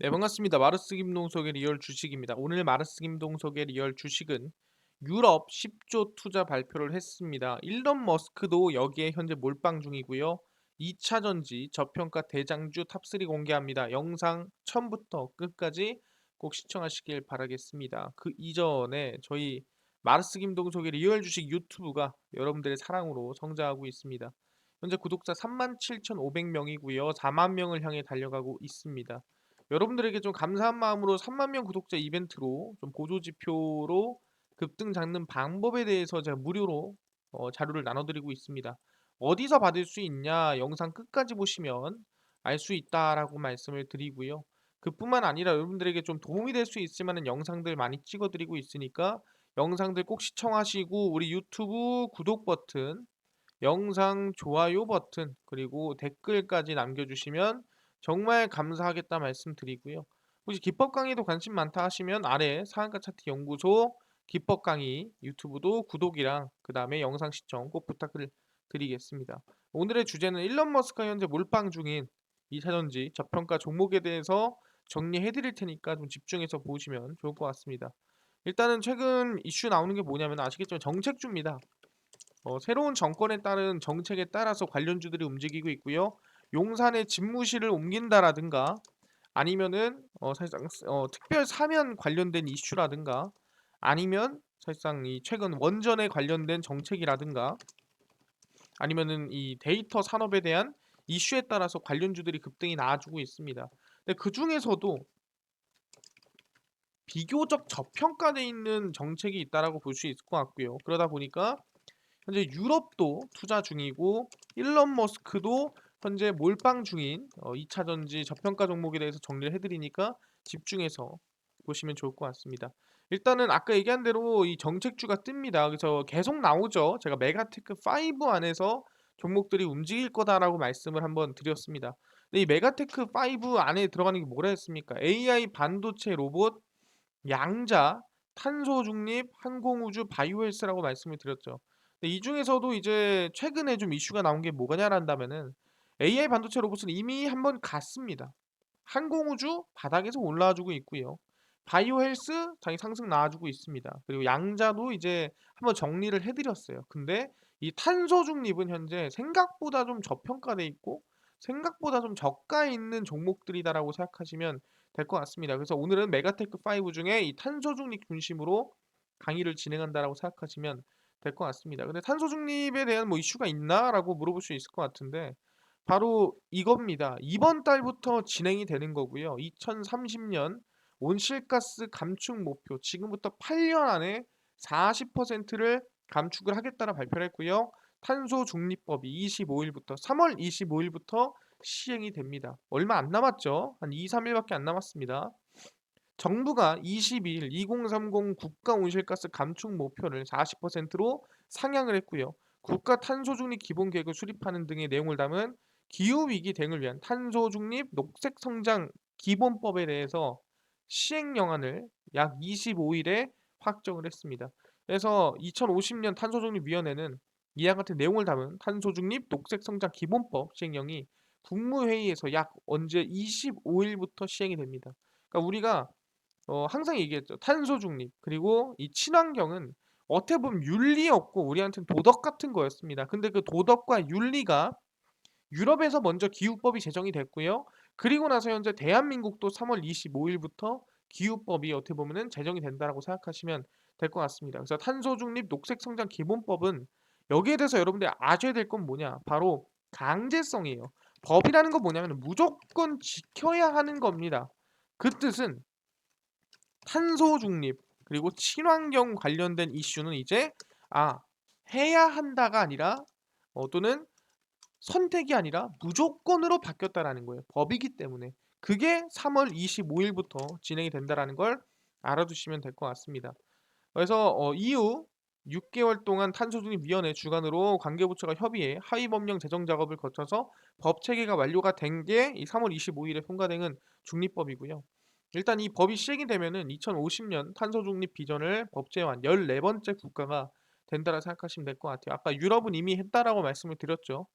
네, 반갑습니다. 마르스 김동석의 리얼 주식입니다. 오늘 마르스 김동석의 리얼 주식은 유럽 10조 투자 발표를 했습니다. 일론 머스크도 여기에 현재 몰빵 중이고요. 2차 전지 저평가 대장주 탑3 공개합니다. 영상 처음부터 끝까지 꼭 시청하시길 바라겠습니다. 그 이전에 저희 마르스 김동석의 리얼 주식 유튜브가 여러분들의 사랑으로 성장하고 있습니다. 현재 구독자 37,500명이고요. 4만 명을 향해 달려가고 있습니다. 여러분들에게 좀 감사한 마음으로 3만 명 구독자 이벤트로 좀 보조 지표로 급등 잡는 방법에 대해서 제가 무료로 자료를 나눠드리고 있습니다. 어디서 받을 수 있냐? 영상 끝까지 보시면 알 수 있다라고 말씀을 드리고요. 그뿐만 아니라 여러분들에게 좀 도움이 될 수 있을 만한 영상들 많이 찍어드리고 있으니까 영상들 꼭 시청하시고 우리 유튜브 구독 버튼, 영상 좋아요 버튼, 그리고 댓글까지 남겨주시면 정말 감사하겠다 말씀드리고요. 혹시 기법 강의도 관심 많다 하시면 아래 상한가 차트 연구소 기법 강의 유튜브도 구독이랑 그 다음에 영상 시청 꼭 부탁을 드리겠습니다. 오늘의 주제는 일론 머스크가 현재 몰빵 중인 2차전지 저평가 종목에 대해서 정리해 드릴 테니까 좀 집중해서 보시면 좋을 것 같습니다. 일단은 최근 이슈 나오는 게 뭐냐면 아시겠지만 정책주입니다. 새로운 정권에 따른 정책에 따라서 관련주들이 움직이고 있고요. 용산에 집무실을 옮긴다라든가 아니면은 사실상 특별 사면 관련된 이슈라든가 아니면 사실상 이 최근 원전에 관련된 정책이라든가 아니면은 이 데이터 산업에 대한 이슈에 따라서 관련주들이 급등이 나와주고 있습니다. 근데 그 중에서도 비교적 저평가되어 있는 정책이 있다라고 볼 수 있을 것 같고요. 그러다 보니까 현재 유럽도 투자 중이고 일론 머스크도 현재 몰빵 중인 2차 전지 저평가 종목에 대해서 정리를 해드리니까 집중해서 보시면 좋을 것 같습니다. 일단은 아까 얘기한 대로 이 정책주가 뜹니다. 그래서 계속 나오죠. 제가 메가테크 5 안에서 종목들이 움직일 거다라고 말씀을 한번 드렸습니다. 근데 이 메가테크 5 안에 들어가는 게 뭐라 했습니까? AI 반도체 로봇, 양자, 탄소 중립, 항공우주, 바이오헬스라고 말씀을 드렸죠. 근데 이 중에서도 이제 최근에 좀 이슈가 나온 게 뭐냐란다면은 AI 반도체 로봇은 이미 한번 갔습니다. 항공우주 바닥에서 올라와주고 있고요. 바이오헬스 장이 상승 나와주고 있습니다. 그리고 양자도 이제 한번 정리를 해드렸어요. 근데 이 탄소 중립은 현재 생각보다 좀 저평가돼 있고 생각보다 좀 저가에 있는 종목들이다라고 생각하시면 될 것 같습니다. 그래서 오늘은 메가테크 5 중에 이 탄소 중립 중심으로 강의를 진행한다라고 생각하시면 될 것 같습니다. 근데 탄소 중립에 대한 뭐 이슈가 있나라고 물어볼 수 있을 것 같은데 바로 이겁니다. 이번 달부터 진행이 되는 거고요. 2030년 온실가스 감축 목표 지금부터 8년 안에 40%를 감축을 하겠다는 발표를 했고요. 탄소 중립법이 25일부터 3월 25일부터 시행이 됩니다. 얼마 안 남았죠? 한 2, 3일밖에 안 남았습니다. 정부가 22일 2030 국가 온실가스 감축 목표를 40%로 상향을 했고요. 국가 탄소 중립 기본 계획을 수립하는 등의 내용을 담은 기후 위기 대응을 위한 탄소 중립 녹색 성장 기본법에 대해서 시행령안을 약 25일에 확정을 했습니다. 그래서 2050년 탄소 중립 위원회는 이와 같은 내용을 담은 탄소 중립 녹색 성장 기본법 시행령이 국무회의에서 약 언제 25일부터 시행이 됩니다. 그러니까 우리가 항상 얘기했죠. 탄소 중립 그리고 이 친환경은 어떻게 보면 윤리 없고 우리한테는 도덕 같은 거였습니다. 근데 그 도덕과 윤리가 유럽에서 먼저 기후법이 제정이 됐고요. 그리고 나서 현재 대한민국도 3월 25일부터 기후법이 어떻게 보면은 제정이 된다라고 생각하시면 될 것 같습니다. 그래서 탄소 중립 녹색 성장 기본법은 여기에 대해서 여러분들이 아셔야 될 건 뭐냐? 바로 강제성이에요. 법이라는 건 뭐냐면 무조건 지켜야 하는 겁니다. 그 뜻은 탄소 중립 그리고 친환경 관련된 이슈는 이제 아 해야 한다가 아니라 또는 선택이 아니라 무조건으로 바뀌었다라는 거예요. 법이기 때문에. 그게 3월 25일부터 진행이 된다라는 걸 알아두시면 될 것 같습니다. 그래서 이후 6개월 동안 탄소중립위원회 주관으로 관계부처가 협의해 하위법령 제정 작업을 거쳐서 법 체계가 완료가 된 게 이 3월 25일에 통과된 중립법이고요. 일단 이 법이 시행이 되면은 2050년 탄소중립 비전을 법제화한 14번째 국가가 된다라 생각하시면 될 것 같아요. 아까 유럽은 이미 했다라고 말씀을 드렸죠.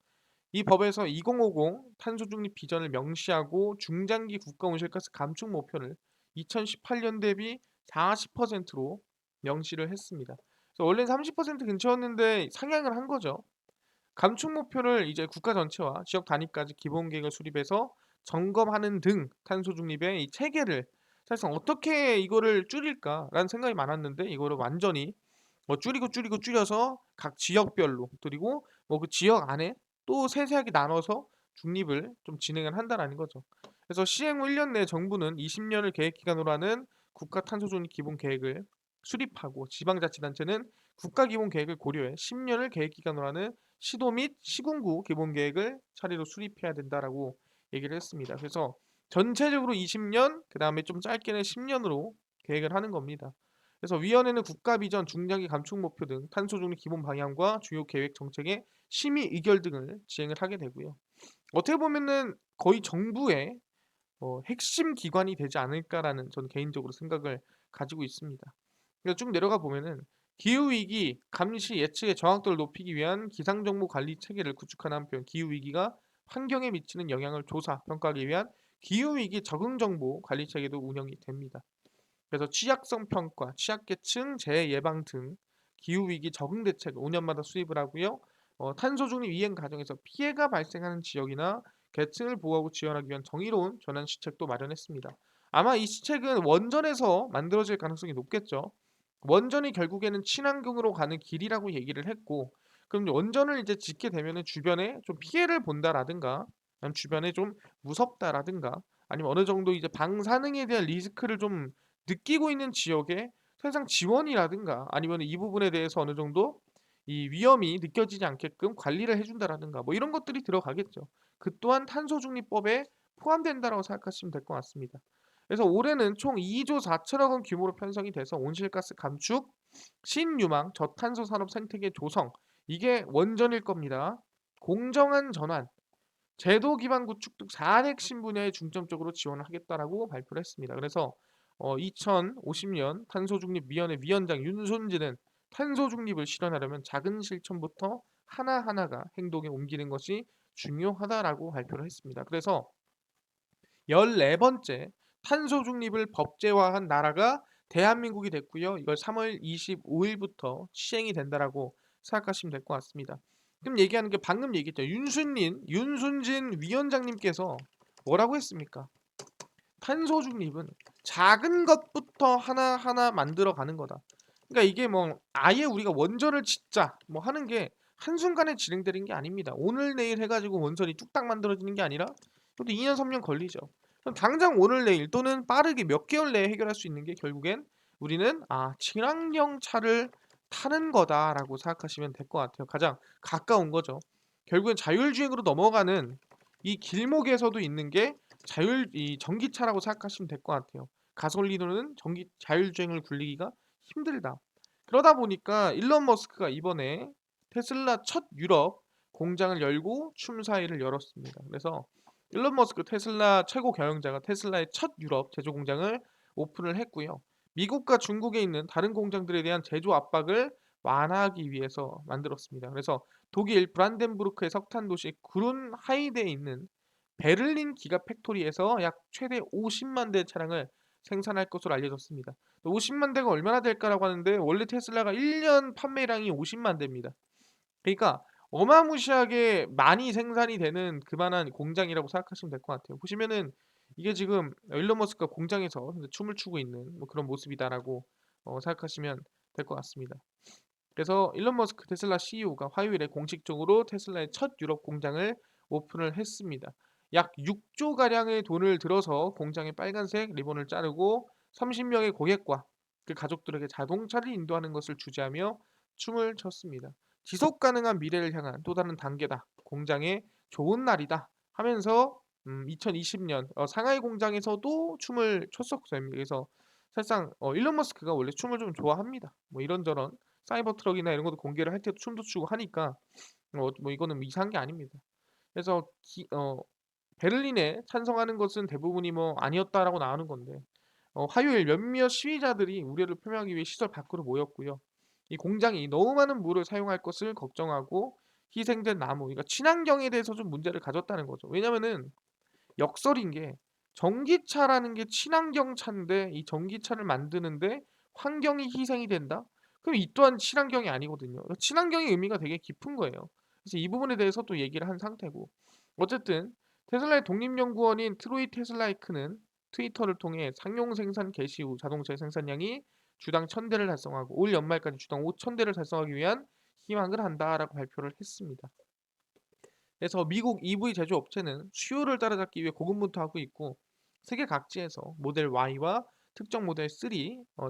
이 법에서 2050 탄소 중립 비전을 명시하고 중장기 국가 온실가스 감축 목표를 2018년 대비 40%로 명시를 했습니다. 그래서 원래는 30% 근처였는데 상향을 한 거죠. 감축 목표를 이제 국가 전체와 지역 단위까지 기본 계획을 수립해서 점검하는 등 탄소 중립의 이 체계를 사실상 어떻게 이거를 줄일까라는 생각이 많았는데 이거를 완전히 뭐 줄이고 줄여서 각 지역별로 그리고 뭐 그 지역 안에 또 세세하게 나눠서 중립을 좀 진행을 한다라는 거죠. 그래서 시행 후 1년 내에 정부는 20년을 계획 기간으로 하는 국가 탄소 중립 기본 계획을 수립하고 지방자치단체는 국가 기본 계획을 고려해 10년을 계획 기간으로 하는 시도 및 시군구 기본 계획을 차례로 수립해야 된다라고 얘기를 했습니다. 그래서 전체적으로 20년, 그다음에 좀 짧게는 10년으로 계획을 하는 겁니다. 그래서 위원회는 국가 비전, 중장기 감축 목표 등 탄소 중립 기본 방향과 주요 계획 정책의 심의 의결 등을 지행을 하게 되고요. 어떻게 보면은 거의 정부의 핵심 기관이 되지 않을까라는 저는 개인적으로 생각을 가지고 있습니다. 그래서 쭉 내려가 보면은 기후 위기 감시 예측의 정확도를 높이기 위한 기상 정보 관리 체계를 구축하는 한편 기후 위기가 환경에 미치는 영향을 조사 평가하기 위한 기후 위기 적응 정보 관리 체계도 운영이 됩니다. 그래서 취약성 평가, 취약계층 재해 예방 등 기후 위기 적응 대책 5년마다 수립을 하고요. 탄소 중립 이행 과정에서 피해가 발생하는 지역이나 계층을 보호하고 지원하기 위한 정의로운 전환 시책도 마련했습니다. 아마 이 시책은 원전에서 만들어질 가능성이 높겠죠. 원전이 결국에는 친환경으로 가는 길이라고 얘기를 했고, 그럼 원전을 이제 짓게 되면은 주변에 좀 피해를 본다라든가, 아니면 주변에 좀 무섭다라든가, 아니면 어느 정도 이제 방사능에 대한 리스크를 좀 느끼고 있는 지역에 사실상 지원이라든가 아니면 이 부분에 대해서 어느 정도 이 위험이 느껴지지 않게끔 관리를 해준다라든가 뭐 이런 것들이 들어가겠죠. 그 또한 탄소중립법에 포함된다라고 생각하시면 될 것 같습니다. 그래서 올해는 총 2조 4천억 원 규모로 편성이 돼서 온실가스 감축, 신유망, 저탄소 산업 생태계 조성 이게 원전일 겁니다. 공정한 전환, 제도 기반 구축 등 4대 핵심 분야에 중점적으로 지원을 하겠다라고 발표를 했습니다. 그래서 2050년 탄소중립위원회 위원장 윤순진은 탄소중립을 실현하려면 작은 실천부터 하나하나가 행동에 옮기는 것이 중요하다라고 발표를 했습니다. 그래서 14번째 탄소중립을 법제화한 나라가 대한민국이 됐고요. 이걸 3월 25일부터 시행이 된다라고 생각하시면 될 것 같습니다. 그럼 얘기하는 게 방금 얘기했죠. 윤순진 위원장님께서 뭐라고 했습니까? 탄소 중립은 작은 것부터 하나하나 만들어 가는 거다. 그러니까 이게 뭐 아예 우리가 원전을 짓자 뭐 하는 게 한순간에 진행되는 게 아닙니다. 오늘 내일 해가지고 원전이 뚝딱 만들어지는 게 아니라 이것도 2년 3년 걸리죠. 그럼 당장 오늘 내일 또는 빠르게 몇 개월 내에 해결할 수 있는 게 결국엔 우리는 친환경 차를 타는 거다라고 생각하시면 될 것 같아요. 가장 가까운 거죠. 결국엔 자율주행으로 넘어가는 이 길목에서도 있는 게 이 전기차라고 생각하시면 될 것 같아요. 가솔린으로는 전기 자율주행을 굴리기가 힘들다. 그러다 보니까 일론 머스크가 이번에 테슬라 첫 유럽 공장을 열고 춤사위를 열었습니다. 그래서 일론 머스크 테슬라 최고 경영자가 테슬라의 첫 유럽 제조 공장을 오픈을 했고요. 미국과 중국에 있는 다른 공장들에 대한 제조 압박을 완화하기 위해서 만들었습니다. 그래서 독일 브란덴부르크의 석탄 도시 그룬하이드에 있는 베를린 기가 팩토리에서 약 최대 50만 대 차량을 생산할 것으로 알려졌습니다. 50만 대가 얼마나 될까라고 하는데 원래 테슬라가 1년 판매량이 50만 대입니다. 그러니까 어마무시하게 많이 생산이 되는 그만한 공장이라고 생각하시면 될 것 같아요. 보시면은 이게 지금 일론 머스크가 공장에서 춤을 추고 있는 뭐 그런 모습이다라고 생각하시면 될 것 같습니다. 그래서 일론 머스크 테슬라 CEO가 화요일에 공식적으로 테슬라의 첫 유럽 공장을 오픈을 했습니다. 약 6조 가량의 돈을 들어서 공장에 빨간색 리본을 자르고 30명의 고객과 그 가족들에게 자동차를 인도하는 것을 주재하며 춤을 췄습니다. 지속 가능한 미래를 향한 또 다른 단계다. 공장의 좋은 날이다. 하면서 2020년 상하이 공장에서도 춤을 췄었어요. 그래서 사실상 일론 머스크가 원래 춤을 좀 좋아합니다. 뭐 이런저런 사이버 트럭이나 이런 것도 공개를 할 때도 춤도 추고 하니까 뭐 이거는 이상한 게 아닙니다. 그래서 베를린에 찬성하는 것은 대부분이 뭐 아니었다라고 나오는 건데 화요일 몇몇 시위자들이 우려를 표명하기 위해 시설 밖으로 모였고요. 이 공장이 너무 많은 물을 사용할 것을 걱정하고 희생된 나무, 그러니까 친환경에 대해서 좀 문제를 가졌다는 거죠. 왜냐면은 역설인 게 전기차라는 게 친환경 차인데 이 전기차를 만드는데 환경이 희생이 된다? 그럼 이 또한 친환경이 아니거든요. 친환경의 의미가 되게 깊은 거예요. 그래서 이 부분에 대해서 또 얘기를 한 상태고 어쨌든 테슬라의 독립연구원인 트로이 테슬라이크는 트위터를 통해 상용 생산 개시 후 자동차의 생산량이 주당 1000대를 달성하고 올 연말까지 주당 5000대를 달성하기 위한 희망을 한다라고 발표를 했습니다. 그래서 미국 EV 제조업체는 수요를 따라잡기 위해 고군분투하고 있고 세계 각지에서 모델 Y와 특정 모델 3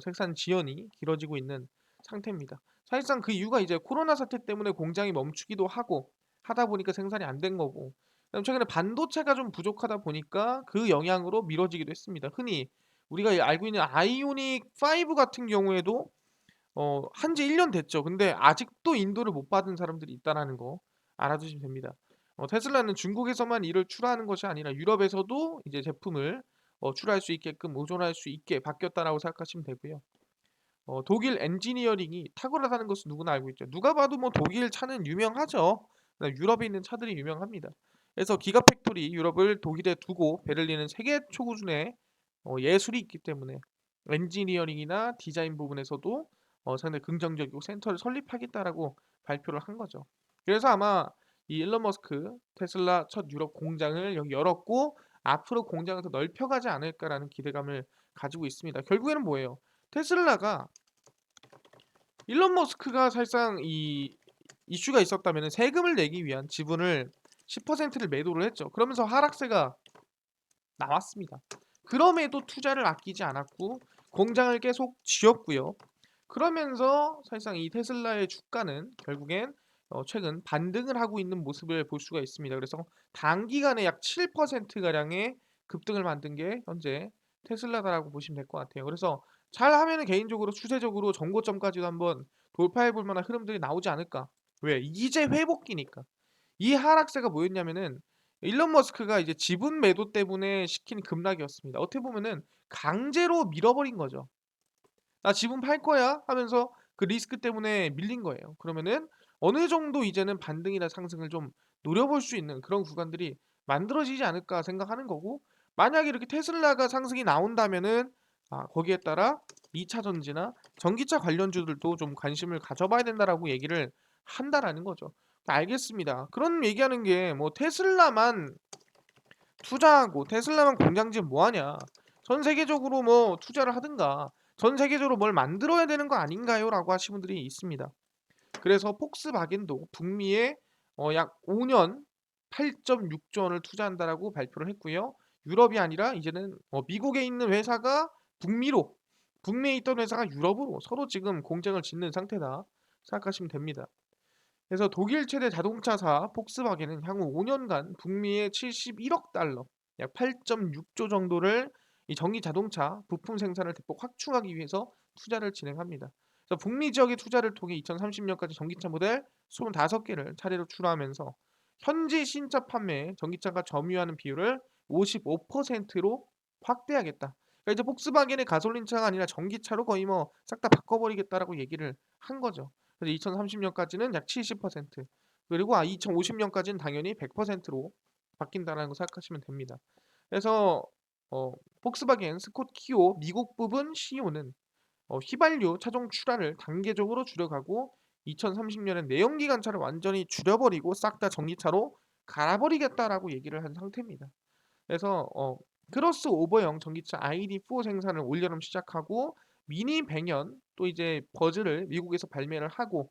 생산 지연이 길어지고 있는 상태입니다. 사실상 그 이유가 이제 코로나 사태 때문에 공장이 멈추기도 하고 하다 보니까 생산이 안 된 거고 그다음 최근에 반도체가 좀 부족하다 보니까 그 영향으로 미뤄지기도 했습니다. 흔히 우리가 알고 있는 아이오닉 5 같은 경우에도 한지 1년 됐죠. 근데 아직도 인도를 못 받은 사람들이 있다라는 거 알아두시면 됩니다. 테슬라는 중국에서만 이를 출하하는 것이 아니라 유럽에서도 이제 제품을 출하할 수 있게끔 의존할 수 있게 바뀌었다라고 생각하시면 되고요. 독일 엔지니어링이 탁월하다는 것은 누구나 알고 있죠. 누가 봐도 뭐 독일 차는 유명하죠. 그다음 유럽에 있는 차들이 유명합니다. 그래서 기가팩토리 유럽을 독일에 두고 베를린은 세계 초고준의 예술이 있기 때문에 엔지니어링이나 디자인 부분에서도 상당히 긍정적이고 센터를 설립하겠다라고 발표를 한 거죠. 그래서 아마 이 일론 머스크 테슬라 첫 유럽 공장을 여기 열었고 앞으로 공장을 더 넓혀가지 않을까라는 기대감을 가지고 있습니다. 결국에는 뭐예요? 테슬라가 일론 머스크가 사실상 이 이슈가 있었다면 세금을 내기 위한 지분을 10%를 매도를 했죠. 그러면서 하락세가 나왔습니다. 그럼에도 투자를 아끼지 않았고 공장을 계속 지었고요. 그러면서 사실상 이 테슬라의 주가는 결국엔 최근 반등을 하고 있는 모습을 볼 수가 있습니다. 그래서 단기간에 약 7%가량의 급등을 만든 게 현재 테슬라다라고 보시면 될 것 같아요. 그래서 잘하면은 개인적으로 추세적으로 정고점까지도 한번 돌파해 볼 만한 흐름들이 나오지 않을까. 왜? 이제 회복기니까. 이 하락세가 뭐였냐면은 일론 머스크가 이제 지분 매도 때문에 시킨 급락이었습니다. 어떻게 보면은 강제로 밀어버린 거죠. "나 지분 팔 거야." 하면서 그 리스크 때문에 밀린 거예요. 그러면은 어느 정도 이제는 반등이나 상승을 좀 노려볼 수 있는 그런 구간들이 만들어지지 않을까 생각하는 거고 만약에 이렇게 테슬라가 상승이 나온다면은 거기에 따라 2차 전지나 전기차 관련주들도 좀 관심을 가져봐야 된다라고 얘기를 한다라는 거죠. 알겠습니다. 그런 얘기하는 게 뭐 "테슬라만 투자하고 테슬라만 공장 지으면 뭐 하냐. 전 세계적으로 뭐 투자를 하든가 전 세계적으로 뭘 만들어야 되는 거 아닌가요?"라고 하시는 분들이 있습니다. 그래서 폭스바겐도 북미에 약 5년 8.6조 원을 투자한다라고 발표를 했고요. 유럽이 아니라 이제는 미국에 있는 회사가 북미로, 북미에 있던 회사가 유럽으로 서로 지금 공장을 짓는 상태다 생각하시면 됩니다. 그래서 독일 최대 자동차사 폭스바겐은 향후 5년간 북미의 71억 달러, 약 8.6조 정도를 이 전기 자동차 부품 생산을 대폭 확충하기 위해서 투자를 진행합니다. 그래서 북미 지역의 투자를 통해 2030년까지 전기차 모델 25개를 차례로 출하하면서 현지 신차 판매 전기차가 점유하는 비율을 55%로 확대하겠다. 그러니까 이제 폭스바겐의 가솔린차가 아니라 전기차로 거의 뭐 싹 다 바꿔버리겠다라고 얘기를 한 거죠. 그래서 2030년까지는 약 70% 그리고 2050년까지는 당연히 100%로 바뀐다라는 거 생각하시면 됩니다. 그래서 어, 폭스바겐 스콧 키오 미국 부분 CEO는 휘발유 차종 출하를 단계적으로 줄여가고 2030년엔 내연기관차를 완전히 줄여버리고 싹 다 전기차로 갈아버리겠다라고 얘기를 한 상태입니다. 그래서 크로스오버형 전기차 ID4 생산을 올여름 시작하고 미니 배년 또 이제 버즈를 미국에서 발매를 하고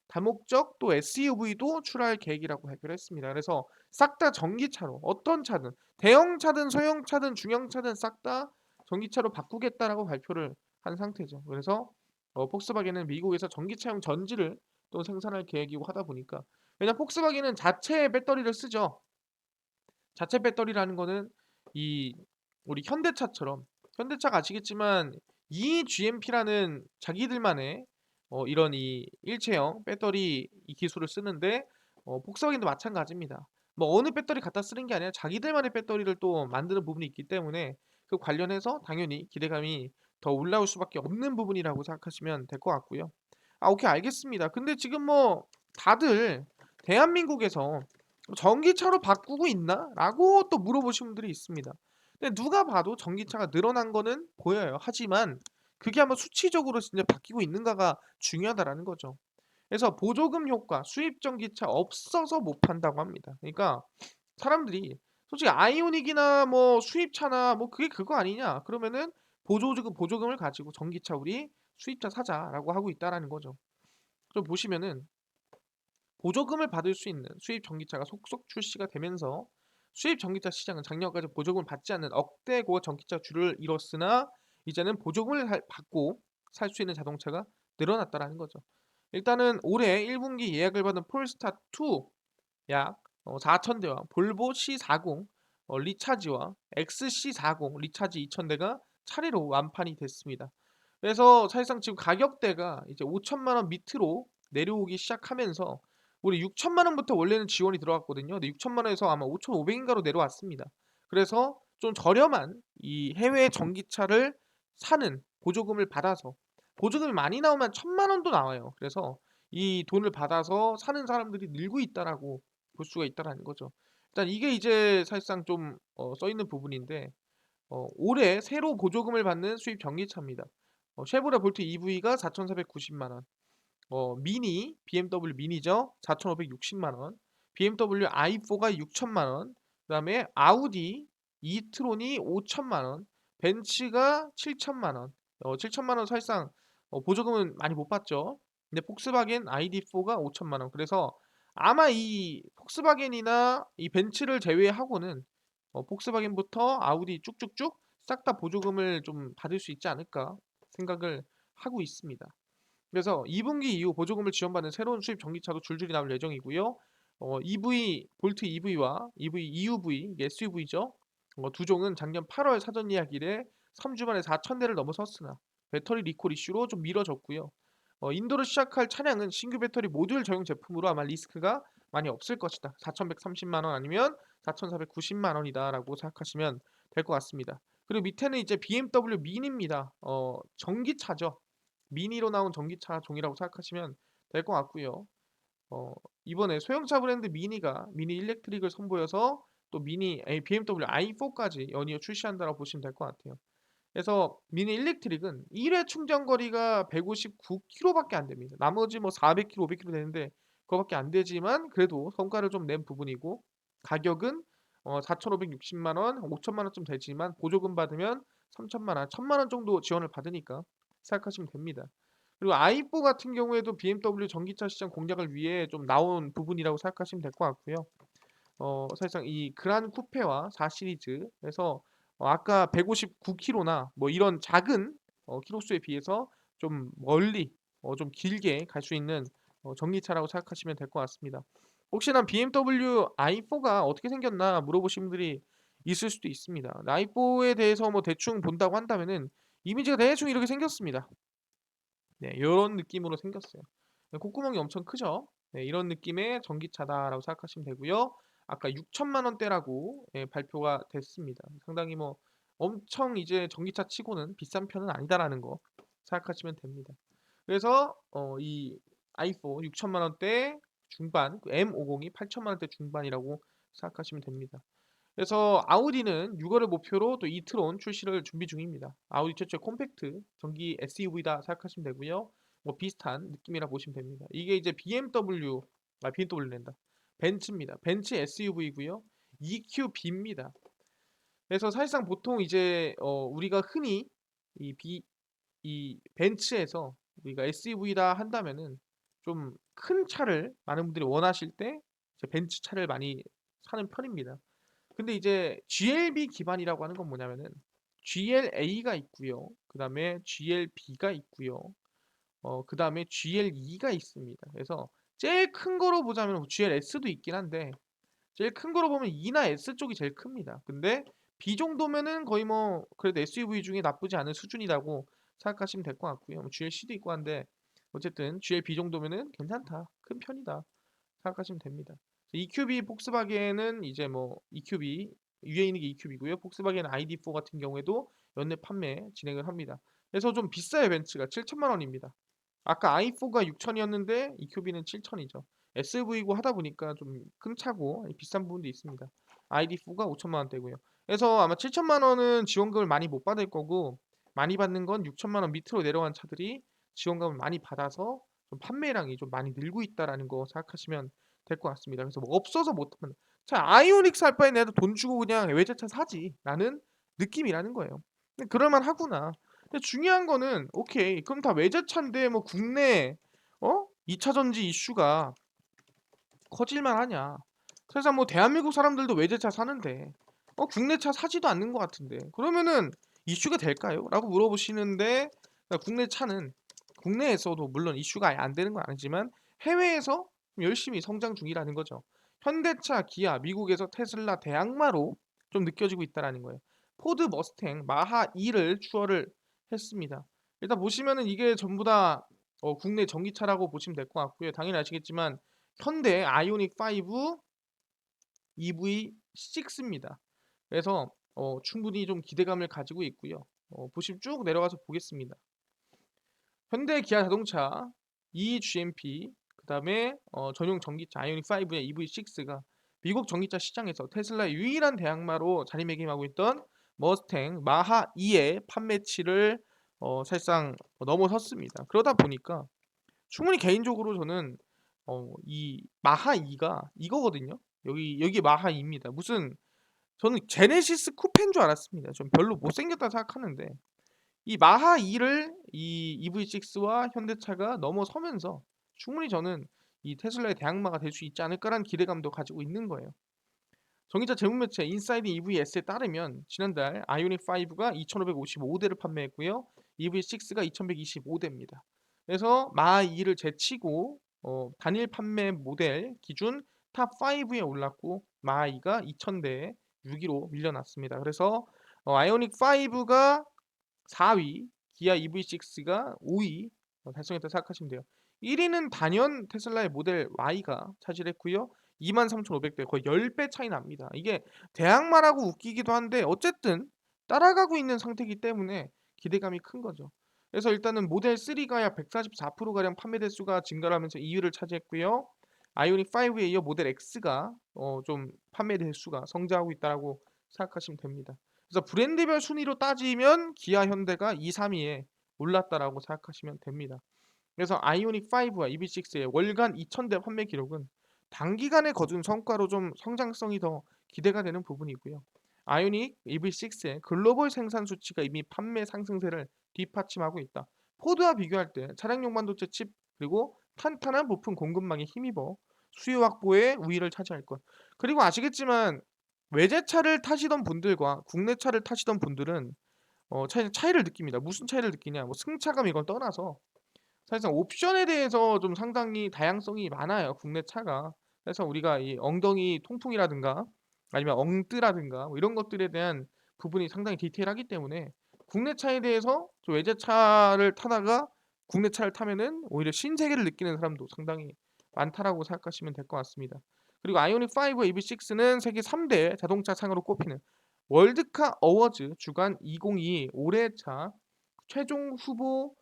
다목적 또 SUV도 출하할 계획이라고 발표를 했습니다. 그래서 싹 다 전기차로 어떤 차든 대형차든 소형차든 중형차든 싹 다 전기차로 바꾸겠다라고 발표를 한 상태죠. 그래서 폭스바겐은 미국에서 전기차용 전지를 또 생산할 계획이고 하다 보니까 왜냐 폭스바겐은 자체 배터리를 쓰죠. 자체 배터리라는 거는 이 우리 현대차처럼 현대차가 아시겠지만 eGMP라는 자기들만의 이런 이 일체형 배터리 이 기술을 쓰는데 폭스바겐도 마찬가지입니다. 뭐 어느 배터리 갖다 쓰는 게 아니라 자기들만의 배터리를 또 만드는 부분이 있기 때문에 그 관련해서 당연히 기대감이 더 올라올 수밖에 없는 부분이라고 생각하시면 될 것 같고요. 오케이 알겠습니다. 근데 지금 뭐 다들 대한민국에서 전기차로 바꾸고 있나? 라고 또 물어보신 분들이 있습니다. 근데 누가 봐도 전기차가 늘어난 거는 보여요. 하지만 그게 한번 수치적으로 진짜 바뀌고 있는가가 중요하다라는 거죠. 그래서 보조금 효과, 수입 전기차 없어서 못 판다고 합니다. 그러니까 사람들이 솔직히 아이오닉이나 뭐 수입차나 뭐 그게 그거 아니냐? 그러면은 보조금을 가지고 전기차 우리 수입차 사자라고 하고 있다라는 거죠. 좀 보시면은 보조금을 받을 수 있는 수입 전기차가 속속 출시가 되면서 수입 전기차 시장은 작년까지 보조금을 받지 않는 억대고 전기차 주를 이뤘으나 이제는 보조금을 받고 살 수 있는 자동차가 늘어났다라는 거죠. 일단은 올해 1분기 예약을 받은 폴스타 2 약 4,000대와 볼보 C40 리차지와 XC40 리차지 2,000대가 차례로 완판이 됐습니다. 그래서 사실상 지금 가격대가 이제 5천만 원 밑으로 내려오기 시작하면서 우리 6천만 원부터 원래는 지원이 들어갔거든요. 근데 6천만 원에서 아마 5,500인가로 내려왔습니다. 그래서 좀 저렴한 이 해외 전기차를 사는 보조금을 받아서 보조금이 많이 나오면 1,000만 원도 나와요. 그래서 이 돈을 받아서 사는 사람들이 늘고 있다라고 볼 수가 있다라는 거죠. 일단 이게 이제 사실상 좀 써 있는 부분인데 올해 새로 보조금을 받는 수입 전기차입니다. 쉐보레 볼트 EV가 4,490만 원, 미니 BMW 미니죠 4,560만 원, BMW i4가 6천만 원, 그다음에 아우디 이트론이 5천만 원, 벤츠가 7천만 원, 7천만 원 사실상 보조금은 많이 못 받죠. 근데 폭스바겐 ID4가 5천만 원. 그래서 아마 이 폭스바겐이나 이 벤츠를 제외하고는 폭스바겐부터 아우디 쭉쭉쭉 싹 다 보조금을 좀 받을 수 있지 않을까 생각을 하고 있습니다. 그래서 2분기 이후 보조금을 지원받는 새로운 수입 전기차도 줄줄이 나올 예정이고요. EV 볼트 EV와 EV EUV 이게 SUV죠. 두 종은 작년 8월 사전 예약 이래 3주 만에 4,000대를 넘어섰으나 배터리 리콜 이슈로 좀 미뤄졌고요. 인도로 시작할 차량은 신규 배터리 모듈 적용 제품으로 아마 리스크가 많이 없을 것이다. 4,130만 원 아니면 4,490만 원이다라고 생각하시면 될 것 같습니다. 그리고 밑에는 이제 BMW 미니입니다. 전기차죠. 미니로 나온 전기차 종이라고 생각하시면 될 것 같고요. 어, 이번에 소형차 브랜드 미니가 미니 일렉트릭을 선보여서 또 BMW i4까지 연이어 출시한다고 보시면 될 것 같아요. 그래서 미니 일렉트릭은 1회 충전 거리가 159km밖에 안 됩니다. 나머지 뭐 400km, 500km 되는데 그거밖에 안 되지만 그래도 성과를 좀 낸 부분이고 가격은 4,560만 원, 5천만 원쯤 되지만 보조금 받으면 3천만 원, 1천만 원 정도 지원을 받으니까 생각하시면 됩니다. 그리고 i4 같은 경우에도 BMW 전기차 시장 공략을 위해 좀 나온 부분이라고 생각하시면 될 것 같고요. 사실상 이 그란 쿠페와 4 시리즈에서 아까 159km나 뭐 이런 작은 키로수에 비해서 좀 멀리 좀 길게 갈 수 있는 전기차라고 생각하시면 될 것 같습니다. 혹시나 BMW i4가 어떻게 생겼나 물어보신 분들이 있을 수도 있습니다. i4에 대해서 뭐 대충 본다고 한다면은 이미지가 대충 이렇게 생겼습니다. 네, 요런 느낌으로 생겼어요. 네, 콧구멍이 엄청 크죠? 네, 이런 느낌의 전기차다라고 생각하시면 되고요. 아까 6천만 원대라고 발표가 됐습니다. 상당히 뭐 엄청 이제 전기차 치고는 비싼 편은 아니다라는 거 생각하시면 됩니다. 그래서 이 i4 6천만 원대 중반, 그 M502 8천만 원대 중반이라고 생각하시면 됩니다. 그래서 아우디는 6월을 목표로 또 이트론 출시를 준비 중입니다. 아우디 최초의 콤팩트 전기 SUV다 생각하시면 되고요. 뭐 비슷한 느낌이라 보시면 됩니다. 이게 이제 BMW랜다. 벤츠입니다. 벤츠 SUV고요. EQB입니다. 그래서 사실상 보통 이제 우리가 흔히 이, 이 벤츠에서 우리가 SUV다 한다면은 좀 큰 차를 많은 분들이 원하실 때 이제 벤츠 차를 많이 사는 편입니다. 근데 이제 GLB 기반이라고 하는 건 뭐냐면은 GLA가 있고요. 그다음에 GLB가 있고요. 그다음에 GLE가 있습니다. 그래서 제일 큰 거로 보자면 GLS도 있긴 한데 제일 큰 거로 보면 E나 S 쪽이 제일 큽니다. 근데 B 정도면은 거의 뭐 그래도 SUV 중에 나쁘지 않은 수준이라고 생각하시면 될 것 같고요. 뭐 GLC도 있고 한데 어쨌든 GLB 정도면은 괜찮다. 큰 편이다. 생각하시면 됩니다. EQB 폭스바겐은 이제 뭐 EQB 위에 있는 게 EQB고요. 폭스바겐 ID4 같은 경우에도 연내 판매 진행을 합니다. 그래서 좀 비싸요 벤츠가 7천만 원입니다. 아까 i4가 6천이었는데 EQB는 7천이죠. SUV고 하다 보니까 좀 큰 차고 비싼 부분도 있습니다. ID4가 5천만 원대고요. 그래서 아마 7천만 원은 지원금을 많이 못 받을 거고 많이 받는 건 6천만 원 밑으로 내려간 차들이 지원금을 많이 받아서 좀 판매량이 좀 많이 늘고 있다라는 거 생각하시면 될 것 같습니다. 그래서 뭐 없어서 못하면 자 아이오닉 살 바에 내가 돈 주고 그냥 외제차 사지라는 느낌이라는 거예요. 근데 그럴만 하구나. 근데 중요한 거는 오케이 그럼 다 외제차인데 뭐 국내 2차 전지 이슈가 커질만 하냐. 그래서 뭐 대한민국 사람들도 외제차 사는데 국내 차 사지도 않는 것 같은데 그러면은 이슈가 될까요? 라고 물어보시는데 그러니까 국내 차는 국내에서도 물론 이슈가 아예 안 되는 건 아니지만 해외에서 열심히 성장 중이라는 거죠. 현대차, 기아, 미국에서 테슬라 대항마로 좀 느껴지고 있다라는 거예요. 포드 머스탱 마하 2를 추월을 했습니다. 일단 보시면은 이게 전부 다 국내 전기차라고 보시면 될 것 같고요. 당연히 아시겠지만 현대 아이오닉 5 EV6입니다. 그래서 충분히 좀 기대감을 가지고 있고요. 보시면 쭉 내려가서 보겠습니다. 현대 기아 자동차 eGMP 그다음에 전용 전기차 아이오닉 5의 EV6가 미국 전기차 시장에서 테슬라의 유일한 대항마로 자리매김하고 있던 머스탱 마하 2의 판매치를 사실상 넘어섰습니다. 그러다 보니까 충분히 개인적으로 저는 이 마하 2가 이거거든요. 여기 마하 2입니다. 무슨 저는 제네시스 쿠페인 줄 알았습니다. 좀 별로 못생겼다 생각하는데 이 마하 2를 이 EV6와 현대차가 넘어서면서 충분히 저는 이 테슬라의 대항마가 될 수 있지 않을까라는 기대감도 가지고 있는 거예요. 전기차 제휴 매체 인사이드 EVS에 따르면 지난달 아이오닉 5가 2,555대를 판매했고요. EV6가 2,125대입니다. 그래서 마하 2를 제치고 단일 판매 모델 기준 탑 5에 올랐고 마하 2가 2,000대에 6위로 밀려났습니다. 그래서 아이오닉 5가 4위, 기아 EV6가 5위 달성했다 생각하시면 돼요. 1위는 단연 테슬라의 모델 Y가 차지했고요. 23,500대 거의 10배 차이 납니다. 이게 대항마라고 웃기기도 한데 어쨌든 따라가고 있는 상태이기 때문에 기대감이 큰 거죠. 그래서 일단은 모델 3가 약 144%가량 판매 대수가 증가를 하면서 2위를 차지했고요. 아이오닉 5에 이어 모델 X가 좀 판매 대수가 성장하고 있다고 생각하시면 됩니다. 그래서 브랜드별 순위로 따지면 기아, 현대가 2, 3위에 올랐다라고 생각하시면 됩니다. 그래서 아이오닉 5와 EV6의 월간 2,000대 판매 기록은 단기간에 거둔 성과로 좀 성장성이 더 기대가 되는 부분이고요. 아이오닉 EV6의 글로벌 생산 수치가 이미 판매 상승세를 뒷받침하고 있다. 포드와 비교할 때 차량용 반도체 칩 그리고 탄탄한 부품 공급망에 힘입어 수요 확보에 우위를 차지할 것. 그리고 아시겠지만 외제차를 타시던 분들과 국내 차를 타시던 분들은 차이를 느낍니다. 무슨 차이를 느끼냐? 뭐 승차감 이걸 떠나서 사실상 옵션에 대해서 좀 상당히 다양성이 많아요. 국내 차가. 그래서 우리가 이 엉덩이 통풍이라든가 아니면 엉뜨라든가 뭐 이런 것들에 대한 부분이 상당히 디테일하기 때문에 국내 차에 대해서 좀 외제차를 타다가 국내 차를 타면은 오히려 신세계를 느끼는 사람도 상당히 많다라고 생각하시면 될 것 같습니다. 그리고 아이오닉 5와 EV6는 세계 3대 자동차 상으로 꼽히는 월드카 어워즈 주간 2022 올해차 최종 후보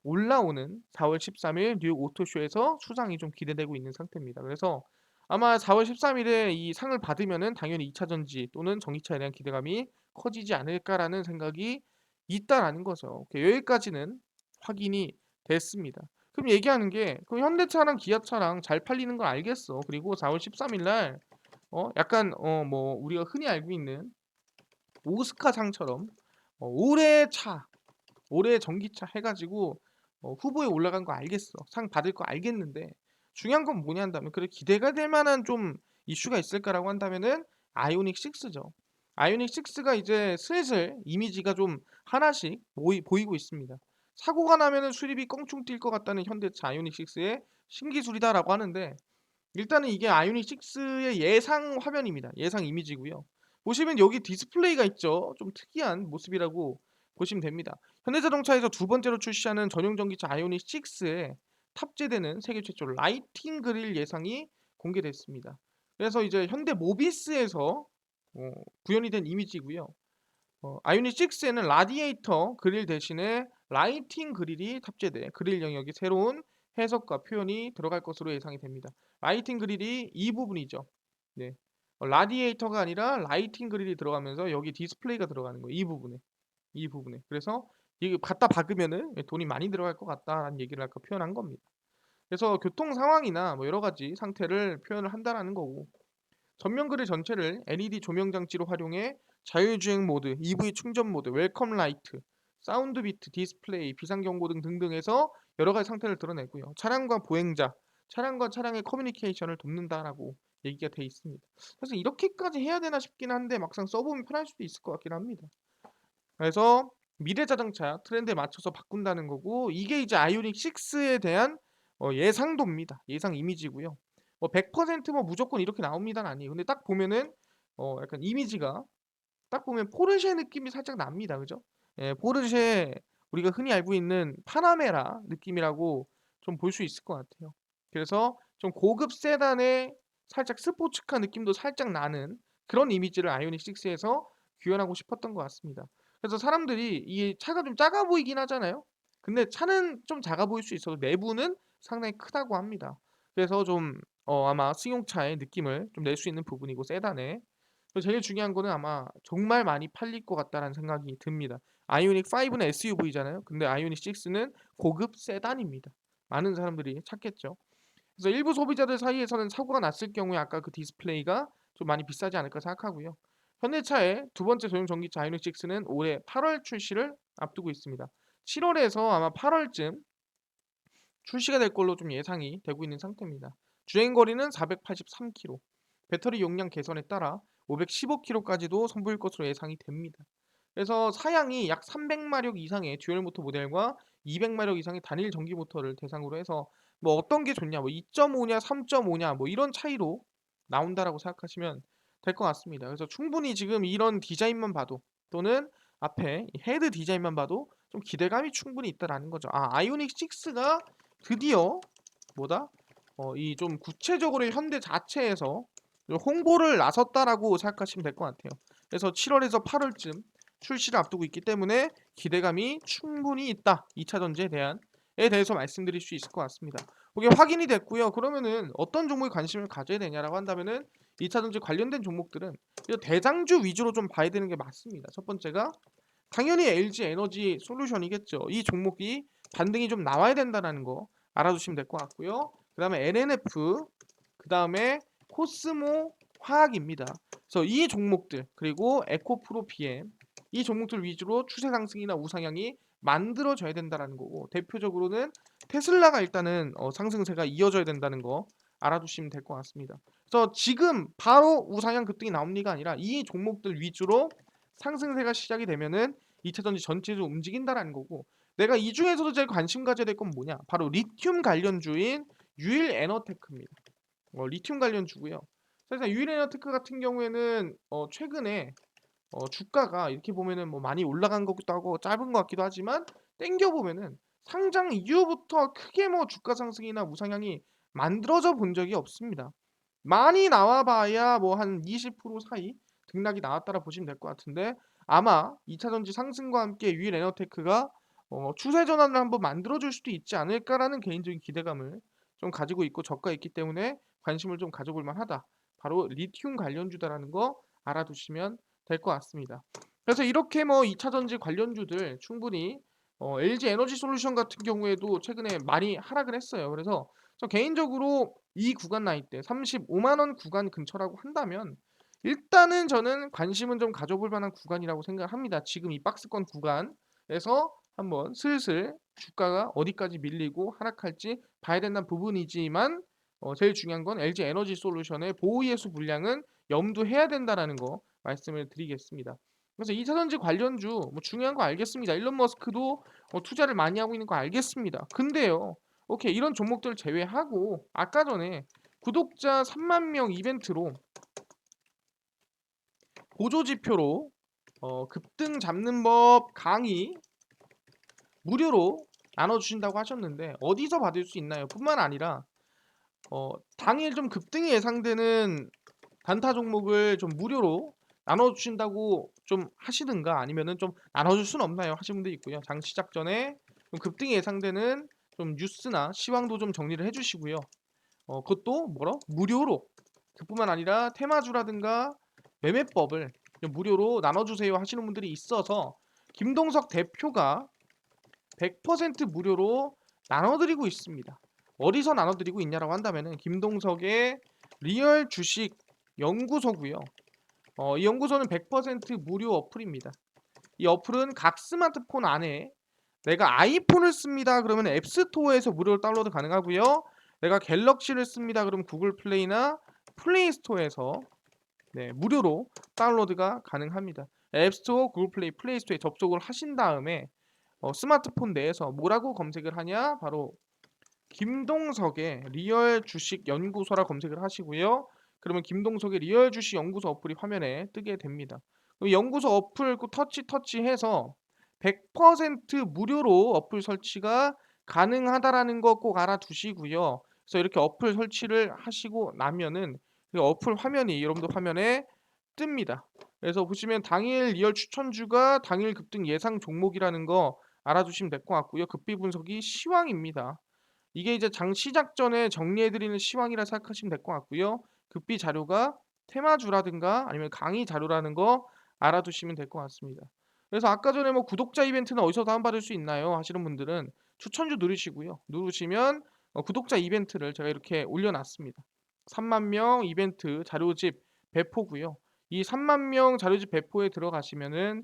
올라오는 4월 13일 뉴욕 오토쇼에서 수상이 좀 기대되고 있는 상태입니다. 그래서 아마 4월 13일에 이 상을 받으면은 당연히 2차 전지 또는 전기차에 대한 기대감이 커지지 않을까라는 생각이 있다라는 거죠. 오케이, 여기까지는 확인이 됐습니다. 그럼 얘기하는 게 그 현대차랑 기아차랑 잘 팔리는 걸 알겠어. 그리고 4월 13일 날 약간 뭐 우리가 흔히 알고 있는 오스카상처럼 올해 차 올해 전기차 해가지고 후보에 올라간 거 알겠어. 상 받을 거 알겠는데 중요한 건 뭐냐 한다면 그래 기대가 될 만한 좀 이슈가 있을까라고 한다면은 아이오닉 6죠. 아이오닉 6가 이제 슬슬 이미지가 좀 하나씩 보이고 있습니다. 사고가 나면은 수리비 껑충 뛸 것 같다는 현대차 아이오닉 6의 신기술이다라고 하는데 일단은 이게 아이오닉 6의 예상 화면입니다. 예상 이미지고요. 보시면 여기 디스플레이가 있죠. 좀 특이한 모습이라고 보시면 됩니다. 현대자동차에서 두 번째로 출시하는 전용 전기차 아이오닉 6에 탑재되는 세계 최초 라이팅 그릴 예상이 공개됐습니다. 그래서 이제 현대 모비스에서 구현이 된 이미지고요. 아이오닉 6에는 라디에이터 그릴 대신에 라이팅 그릴이 탑재돼 그릴 영역이 새로운 해석과 표현이 들어갈 것으로 예상이 됩니다. 라이팅 그릴이 이 부분이죠. 네. 라디에이터가 아니라 라이팅 그릴이 들어가면서 여기 디스플레이가 들어가는 거예요. 이 부분에. 이 부분에. 그래서 이거 갖다 박으면은 돈이 많이 들어갈 것 같다라는 얘기를 아까 표현한 겁니다. 그래서 교통 상황이나 뭐 여러 가지 상태를 표현을 한다라는 거고, 전면 그릴 전체를 LED 조명 장치로 활용해 자율주행 모드, EV 충전 모드, 웰컴 라이트, 사운드 비트, 디스플레이, 비상 경고 등 등등해서 여러 가지 상태를 드러내고요. 차량과 보행자, 차량과 차량의 커뮤니케이션을 돕는다라고 얘기가 돼 있습니다. 사실 이렇게까지 해야 되나 싶긴 한데 막상 써보면 편할 수도 있을 것 같긴 합니다. 그래서 미래 자동차 트렌드에 맞춰서 바꾼다는 거고, 이게 이제 아이오닉 6에 대한 예상도입니다. 예상 이미지고요. 뭐 100% 무조건 이렇게 나옵니다는 아니에요. 근데 딱 보면은 약간 이미지가 딱 보면 포르쉐 느낌이 살짝 납니다. 그죠? 예, 포르쉐 우리가 흔히 알고 있는 파나메라 느낌이라고 좀 볼 수 있을 것 같아요. 그래서 좀 고급 세단의 살짝 스포츠카 느낌도 살짝 나는 그런 이미지를 아이오닉 6에서 구현하고 싶었던 것 같습니다. 그래서 사람들이 이 차가 좀 작아 보이긴 하잖아요. 근데 차는 좀 작아 보일 수 있어도 내부는 상당히 크다고 합니다. 그래서 좀 아마 승용차의 느낌을 좀 낼 수 있는 부분이고, 세단에 제일 중요한 거는 아마 정말 많이 팔릴 것 같다라는 생각이 듭니다. 아이오닉 5는 SUV잖아요. 근데 아이오닉 6는 고급 세단입니다. 많은 사람들이 찾겠죠. 그래서 일부 소비자들 사이에서는 사고가 났을 경우에 아까 그 디스플레이가 좀 많이 비싸지 않을까 생각하고요. 현대차의 두 번째 소형 전기차 아이오닉 6는 올해 8월 출시를 앞두고 있습니다. 7월에서 아마 8월쯤 출시가 될 걸로 좀 예상이 되고 있는 상태입니다. 주행 거리는 483km, 배터리 용량 개선에 따라 515km까지도 선보일 것으로 예상이 됩니다. 그래서 사양이 약 300마력 이상의 듀얼 모터 모델과 200마력 이상의 단일 전기 모터를 대상으로 해서 뭐 어떤 게 좋냐, 뭐 2.5냐, 3.5냐, 뭐 이런 차이로 나온다라고 생각하시면 될 것 같습니다. 그래서 충분히 지금 이런 디자인만 봐도, 또는 앞에 이 헤드 디자인만 봐도 좀 기대감이 충분히 있다라는 거죠. 아이오닉 6가 드디어 뭐다? 이 좀 구체적으로 현대 자체에서 홍보를 나섰다라고 생각하시면 될 것 같아요. 그래서 7월에서 8월쯤 출시를 앞두고 있기 때문에 기대감이 충분히 있다. 2차 전지에 대한 에 대해서 말씀드릴 수 있을 것 같습니다. 그게 확인이 됐고요. 그러면은 어떤 종목에 관심을 가져야 되냐라고 한다면은 2차 전지 관련된 종목들은 대장주 위주로 좀 봐야 되는 게 맞습니다. 첫 번째가 당연히 LG 에너지 솔루션이겠죠. 이 종목이 반등이 좀 나와야 된다는 거 알아두시면 될 것 같고요. 그 다음에 LNF, 그 다음에 코스모 화학입니다. 그래서 이 종목들, 그리고 에코프로 PM, 이 종목들 위주로 추세 상승이나 우상향이 만들어져야 된다는 거고, 대표적으로는 테슬라가 일단은 상승세가 이어져야 된다는 거 알아두시면 될 것 같습니다. 그래서 지금 바로 우상향 급등이 나옵니가 아니라 이 종목들 위주로 상승세가 시작이 되면은 2차 전지 전체적으로 움직인다라는 거고, 내가 이 중에서도 제일 관심 가져야 될 건 뭐냐? 바로 리튬 관련주인 유일 에너테크입니다. 리튬 관련주고요. 사실상 유일 에너테크 같은 경우에는 최근에 주가가 이렇게 보면은 뭐 많이 올라간 것 같기도 하고 짧은 것 같기도 하지만, 땡겨 보면은 상장 이후부터 크게 뭐 주가 상승이나 우상향이 만들어져 본 적이 없습니다. 많이 나와봐야 뭐 한 20% 사이 등락이 나왔다라 보시면 될 것 같은데, 아마 2차 전지 상승과 함께 유일 에너테크가 추세 전환을 한번 만들어줄 수도 있지 않을까라는 개인적인 기대감을 좀 가지고 있고 저가 있기 때문에 관심을 좀 가져볼 만하다. 바로 리튬 관련주다라는 거 알아두시면 될 것 같습니다. 그래서 이렇게 뭐 2차 전지 관련주들 충분히 LG 에너지 솔루션 같은 경우에도 최근에 많이 하락을 했어요. 그래서 저 개인적으로 이 구간 나이대 35만 원 구간 근처라고 한다면 일단은 저는 관심은 좀 가져볼 만한 구간이라고 생각합니다. 지금 이 박스권 구간에서 한번 슬슬 주가가 어디까지 밀리고 하락할지 봐야 된다는 부분이지만, 제일 중요한 건 LG 에너지 솔루션의 보호예수 물량은 염두해야 된다라는 거 말씀을 드리겠습니다. 그래서 2차 전지 관련주 뭐 중요한 거 알겠습니다. 일론 머스크도 투자를 많이 하고 있는 거 알겠습니다. 근데요, 오케이, 이런 종목들 제외하고 아까 전에 구독자 3만 명 이벤트로 보조 지표로 급등 잡는 법 강의 무료로 나눠주신다고 하셨는데 어디서 받을 수 있나요? 뿐만 아니라 당일 좀 급등이 예상되는 단타 종목을 좀 무료로 나눠주신다고 좀 하시든가, 아니면은 좀 나눠줄 수는 없나요? 하시는 분도 있고요. 장 시작 전에 좀 급등이 예상되는 좀 뉴스나 시황도 좀 정리를 해 주시고요. 그것도 무료로. 그뿐만 아니라 테마주라든가 매매법을 좀 무료로 나눠 주세요 하시는 분들이 있어서 김동석 대표가 100% 무료로 나눠 드리고 있습니다. 어디서 나눠 드리고 있냐라고 한다면은 김동석의 리얼 주식 연구소고요. 이 연구소는 100% 무료 어플입니다. 이 어플은 각 스마트폰 안에 내가 아이폰을 씁니다. 그러면 앱스토어에서 무료로 다운로드 가능하고요. 내가 갤럭시를 씁니다. 그러면 구글 플레이나 플레이 스토어에서 무료로 다운로드가 가능합니다. 앱스토어, 구글 플레이, 플레이 스토어에 접속을 하신 다음에 스마트폰 내에서 뭐라고 검색을 하냐? 바로 김동석의 리얼 주식 연구소라 검색을 하시고요. 그러면 김동석의 리얼 주식 연구소 어플이 화면에 뜨게 됩니다. 연구소 어플 터치해서 100% 무료로 어플 설치가 가능하다라는 거 꼭 알아두시고요. 그래서 이렇게 어플 설치를 하시고 나면은 그 어플 화면이 여러분들 화면에 뜹니다. 그래서 보시면 당일 리얼 추천주가 당일 급등 예상 종목이라는 거 알아두시면 될 것 같고요. 급비 분석이 시황입니다. 이게 이제 장 시작 전에 정리해 드리는 시황이라 생각하시면 될 것 같고요. 급비 자료가 테마주라든가 아니면 강의 자료라는 거 알아두시면 될 것 같습니다. 그래서 아까 전에 뭐 구독자 이벤트는 어디서 다운받을 수 있나요? 하시는 분들은 추천주 누르시고요. 누르시면 구독자 이벤트를 제가 이렇게 올려놨습니다. 3만 명 이벤트 자료집 배포고요. 이 3만 명 자료집 배포에 들어가시면은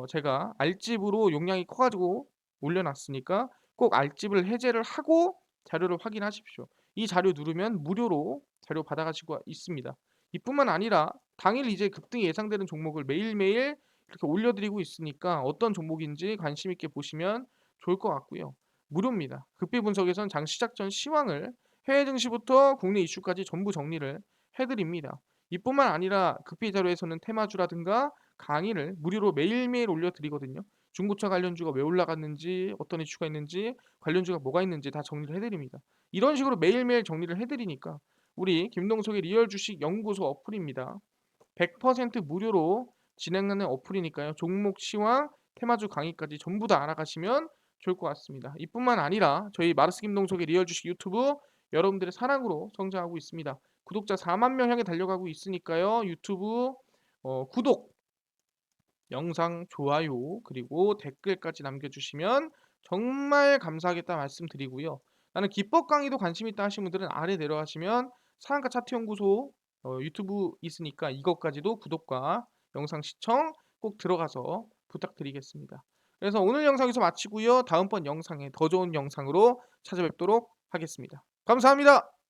제가 알집으로 용량이 커가지고 올려놨으니까 꼭 알집을 해제를 하고 자료를 확인하십시오. 이 자료 누르면 무료로 자료 받아가시고 있습니다. 이뿐만 아니라 당일 이제 급등이 예상되는 종목을 매일매일 이렇게 올려드리고 있으니까 어떤 종목인지 관심 있게 보시면 좋을 것 같고요. 무료입니다. 급비 분석에선 장 시작 전 시황을 해외 증시부터 국내 이슈까지 전부 정리를 해드립니다. 이뿐만 아니라 급비 자료에서는 테마주라든가 강의를 무료로 매일매일 올려드리거든요. 중고차 관련주가 왜 올라갔는지, 어떤 이슈가 있는지, 관련주가 뭐가 있는지 다 정리를 해드립니다. 이런 식으로 매일매일 정리를 해드리니까 우리 김동석의 리얼 주식 연구소 어플입니다. 100% 무료로 진행하는 어플이니까요. 종목 시황, 테마주 강의까지 전부 다 알아가시면 좋을 것 같습니다. 이뿐만 아니라 저희 마르스 김동석의 리얼 주식 유튜브 여러분들의 사랑으로 성장하고 있습니다. 구독자 4만 명 향해 달려가고 있으니까요. 유튜브 구독, 영상 좋아요, 그리고 댓글까지 남겨주시면 정말 감사하겠다 말씀드리고요. 나는 기법 강의도 관심 있다 하시는 분들은 아래 내려가시면 상한가 차트 연구소 유튜브 있으니까 이것까지도 구독과 영상 시청 꼭 들어가서 부탁드리겠습니다. 그래서 오늘 영상 여기서 마치고요. 다음번 영상에 더 좋은 영상으로 찾아뵙도록 하겠습니다. 감사합니다.